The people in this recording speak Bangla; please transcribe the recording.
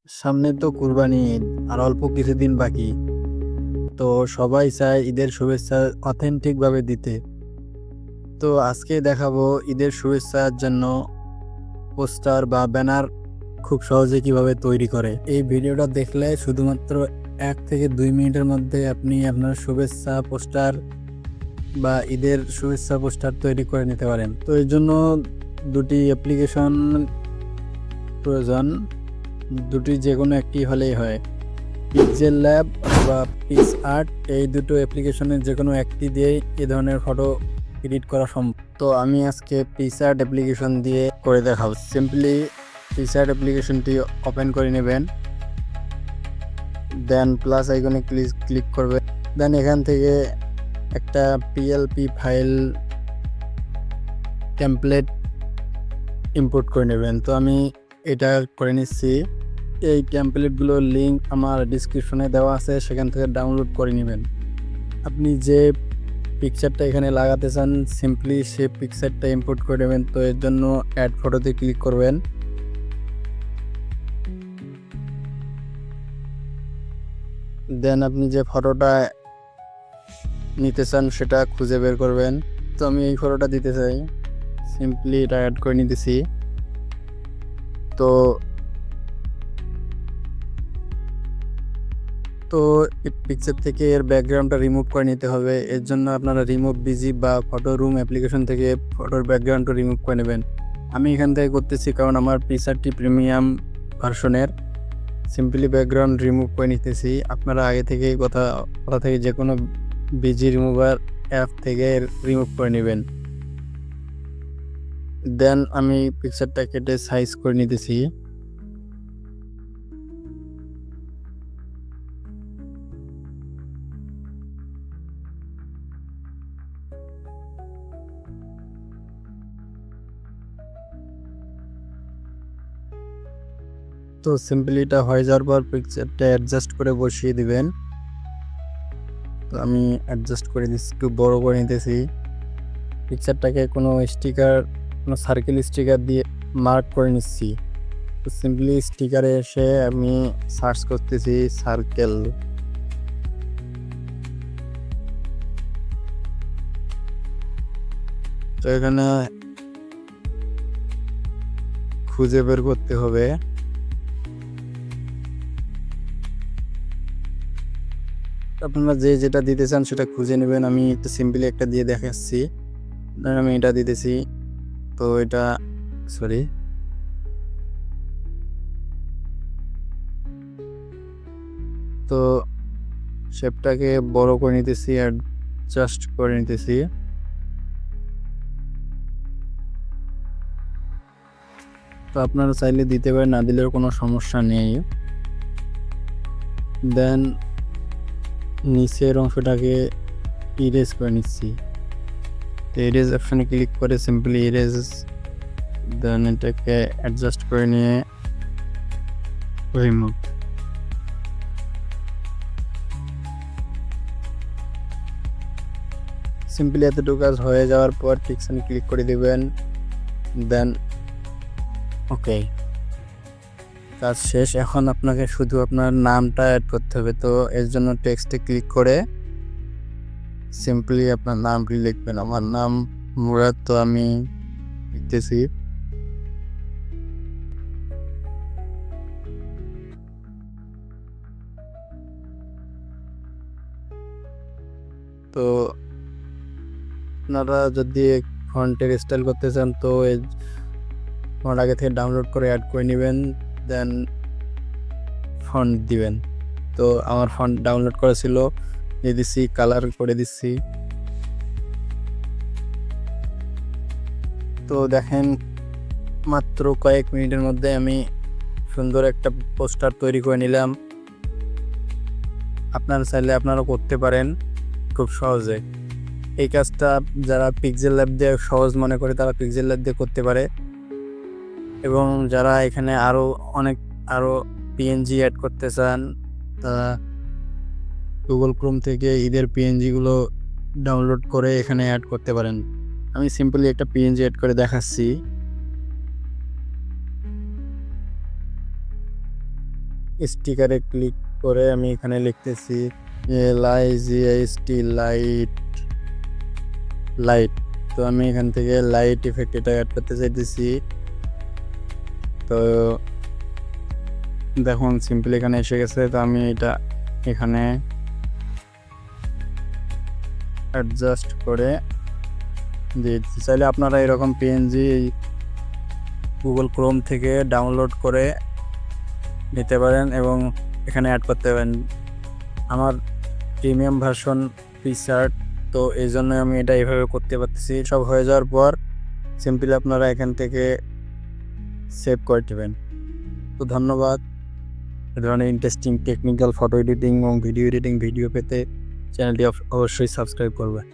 সামনে তো কুরবানি ঈদ আর অল্প কিছুদিন বাকি। তো সবাই চায় ঈদের শুভেচ্ছা অথেন্টিক ভাবে দিতে। তো আজকে দেখাবো ঈদের শুভেচ্ছার জন্য পোস্টার বা ব্যানার খুব সহজে কিভাবে তৈরি করে। এই ভিডিওটা দেখলে শুধুমাত্র 1 থেকে 2 মিনিটের মধ্যে আপনি আপনার শুভেচ্ছা পোস্টার বা ঈদের শুভেচ্ছা পোস্টার তৈরি করে নিতে পারেন। তো এর জন্য দুটি অ্যাপ্লিকেশন প্রয়োজন, দুটি যে কোনো একটি হলেই হয়। পিক্সেল ল্যাব অথবা পিক্স আর্ট, এই দুটো অ্যাপ্লিকেশনের যে কোনো একটি দিয়েই এ ধরনের ফটো এডিট করা সম্ভব। তো আমি আজকে পিক্স আর্ট অ্যাপ্লিকেশন দিয়ে করে দেখাবো। সিম্পলি পিক্স আর্ট অ্যাপ্লিকেশনটি ওপেন করে নেবেন, দেন প্লাস আইকনে ক্লিক করবে, দেন এখান থেকে একটা পিএলপি ফাইল টেমপ্লেট ইম্পোর্ট করে নেবেন। তো আমি এটা করে নিচ্ছি। এই টেমপ্লেটগুলোর লিঙ্ক আমার ডিসক্রিপশনে দেওয়া আছে, সেখান থেকে ডাউনলোড করে নেবেন। আপনি যে পিকচারটা এখানে লাগাতে চান সিম্পলি সে পিকচারটা ইম্পোর্ট করে নেবেন। তো এর জন্য অ্যাড ফটোতে ক্লিক করবেন, দেন আপনি যে ফটোটা নিতে চান সেটা খুঁজে বের করবেন। তো আমি এই ফটোটা দিতে চাই, সিম্পলি এটা অ্যাড করে নিতেছি। তো তো পিকচার থেকে এর ব্যাকগ্রাউন্ডটা রিমুভ করে নিতে হবে। এর জন্য আপনারা রিমুভ বিজি বা ফটো রুম অ্যাপ্লিকেশন থেকে ফটোর ব্যাকগ্রাউন্ডটা রিমুভ করে নেবেন। আমি এখান থেকে করতেছি কারণ আমার পিকচারটি প্রিমিয়াম ভার্সনের। সিম্পলি ব্যাকগ্রাউন্ড রিমুভ করে নিতেছি। আপনারা আগে থেকেই কথা থেকে যে কোনো বিজি রিমুভার অ্যাপ থেকে রিমুভ করে নেবেন। দেন আমি পিকচারটা কেটে সাইজ করে নিতেছি। তো সিম্পলি এটা হয়ে যাওয়ার পর পিকচারটা অ্যাডজাস্ট করে বসিয়ে দিবেন। তো আমি অ্যাডজাস্ট করে দিচ্ছি, একটু বড় করে নিতেছি। পিকচারটাকে কোনো সার্কেল স্টিকার দিয়ে মার্ক করে নিচ্ছি। তো সিম্পলি স্টিকারে এসে আমি সার্চ করতেছি সার্কেল। তো এখানে খুঁজে বের করতে হবে। আপনারা যে যেটা দিতে চান সেটা খুঁজে নেবেন। আমি একটু সিম্পলি একটা দিয়ে দেখাচ্ছি, আমি এটা দিতেছি। তো এটা সরি তো শেপটাকে বড় করে নিতেছি, অ্যাডজাস্ট করে নিতেছি। তো আপনারা চাইলে দিতে পারেন, না দিলেও কোনো সমস্যা নেই। দেন নিচের অংশটাকে ইরেজ করে নিচ্ছি। তো ইরেজ অপশানে ক্লিক করে সিম্পলি ইরেজ, দেন এটাকে অ্যাডজাস্ট করে নিয়ে রিমুভ। সিম্পলি এতটুকু কাজ হয়ে যাওয়ার পর পিকচারে ক্লিক করে দিবেন, দেন ওকে, কাজ শেষ। এখন আপনাকে শুধু আপনার নামটা অ্যাড করতে হবে। তো এর জন্য টেক্সটে ক্লিক করে সিম্পলি আপনার নামটি লিখবেন। আমার নাম মুরাদ, তো আমি লিখতেছি। তো আপনারা যদি ফন্টের স্টাইল করতে চান তো ফন্ট আগে থেকে ডাউনলোড করে অ্যাড করে নেবেন, দেন ফন্ট দিবেন। তো আমার ফন্ট ডাউনলোড করা ছিল, দিয়ে দিচ্ছি, কালার করে দিচ্ছি। তো দেখেন মাত্র কয়েক মিনিটের মধ্যে আমি সুন্দর একটা পোস্টার তৈরি করে নিলাম। আপনারা চাইলে আপনারা করতে পারেন খুব সহজে। এই কাজটা যারা পিক্সেল ল্যাব দিয়ে সহজ মনে করে তারা পিক্সেল ল্যাব দিয়ে করতে পারে, এবং যারা এখানে আরও পিএনজি অ্যাড করতে চান তারা গুগল ক্রোম থেকে ঈদের পিএনজিগুলো ডাউনলোড করে এখানে অ্যাড করতে পারেন। আমি সিম্পলি একটা পিএনজি অ্যাড করে দেখাচ্ছি। স্টিকারে ক্লিক করে আমি এখানে লিখতেছি লাইট। তো আমি এখান থেকে লাইট ইফেক্ট এটা অ্যাড করতে চাইতেছি। তো দেখুন সিম্পল এখানে এসে গেছে। তো আমি এটা এখানে অ্যাডজাস্ট করে দিয়ে দিচ্ছি। চাইলে আপনারা এরকম পিএনজি গুগল ক্রোম থেকে ডাউনলোড করে নিতে পারেন এবং এখানে অ্যাড করতে পারেন। আমার প্রিমিয়াম ভার্সন ফিচার, তো এই জন্য আমি এটা এইভাবে করতে পারতেছি। সব হয়ে যাওয়ার পর সিম্পলি আপনারা এখান থেকে সেভ করে দেবেন। তো ধন্যবাদ। এ ধরনের ইন্টারেস্টিং টেকনিক্যাল ফটো এডিটিং এবং ভিডিও এডিটিং ভিডিও পেতে চ্যানেলটি অবশ্যই সাবস্ক্রাইব করবেন।